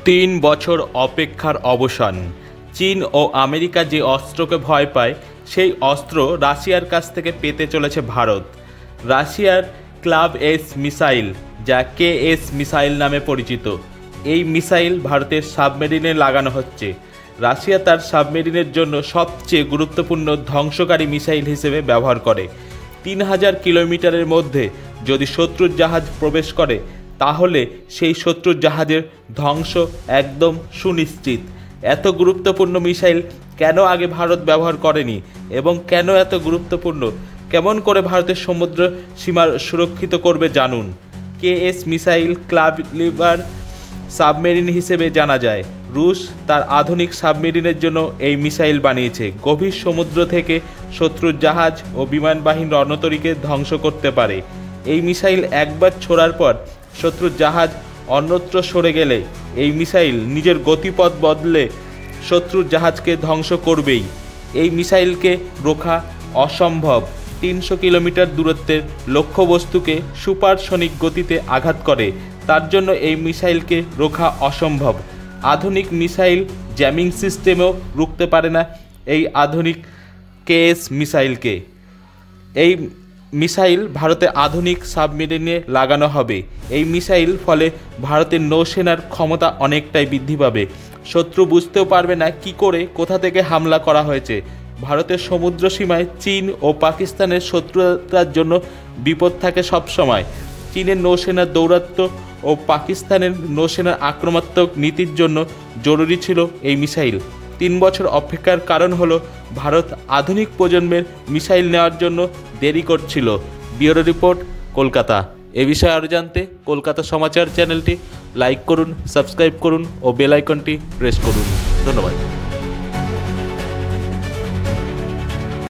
৩ বছর অপেক্ষার অবসান। চীন ও আমেরিকা যে অস্ত্রকে ভয় পায়, সেই অস্ত্র রাশিয়ার কাছ থেকে পেতে চলেছে ভারত। রাশিয়ার ক্লাব এস মিসাইল, যা কেএস মিসাইল নামে পরিচিত, এই মিসাইল ভারতের সাবমেরিনে লাগানো হচ্ছে। রাশিয়া তার সাবমেরিনের জন্য সবচেয়ে গুরুত্বপূর্ণ ধ্বংসকারী মিসাইল হিসেবে ব্যবহার করে। ৩,০০০ কিলোমিটারের মধ্যে যদি শত্রুর জাহাজ প্রবেশ করে, তাহলে সেই শত্রুর জাহাজের ধ্বংস একদম সুনিশ্চিত। এত গুরুত্বপূর্ণ মিসাইল কেন আগে ভারত ব্যবহার করেনি এবং কেন এত গুরুত্বপূর্ণ, কেমন করে ভারতের সমুদ্র সীমা সুরক্ষিত করবে জানুন। কেএস মিসাইল ক্যালিবার সাবমেরিন হিসেবে জানা যায়। রুশ তার আধুনিক সাবমেরিনের জন্য এই মিসাইল বানিয়েছে। গভীর সমুদ্র থেকে শত্রুর জাহাজ ও বিমানবাহী রণতরীকে ধ্বংস করতে পারে। এই মিসাইল একবার ছোড়ার পর শত্রুর জাহাজ অন্যত্র সরে গেলে এই মিসাইল নিজের গতিপথ বদলে শত্রুর জাহাজকে ধ্বংস করবেই। এই মিসাইলকে রোখা অসম্ভব। ৩০০ কিলোমিটার দূরত্বের লক্ষ্যবস্তুকে সুপারসনিক গতিতে আঘাত করে, তার জন্য এই মিসাইলকে রোখা অসম্ভব। আধুনিক মিসাইল জ্যামিং সিস্টেমেও রুখতে পারে না এই আধুনিক কেএস মিসাইলকে। এই মিসাইল ভারতে আধুনিক সাবমেরিনে লাগানো হবে। এই মিসাইল ফলে ভারতের নৌসেনার ক্ষমতা অনেকটাই বৃদ্ধি পাবে। শত্রু বুঝতেও পারবে না কি করে, কোথা থেকে হামলা করা হয়েছে। ভারতের সমুদ্র সীমায় চীন ও পাকিস্তানের শত্রুতার জন্য বিপদ থাকে সবসময়। চীনের নৌসেনার দৌরাত্ম্য ও পাকিস্তানের নৌসেনার আক্রমণাত্মক নীতির জন্য জরুরি ছিল এই মিসাইল। ৩ বছর অপেক্ষার কারণ হলো ভারত আধুনিক প্রজন্মের মিসাইল নেওয়ার জন্য দেরি করছিল। Bureau report, Kolkata. এ বিষয়ে আরও জানতে কলকাতা সমাচার চ্যানেলটি লাইক করুন, সাবস্ক্রাইব করুন ও বেল আইকনটি প্রেস করুন। ধন্যবাদ।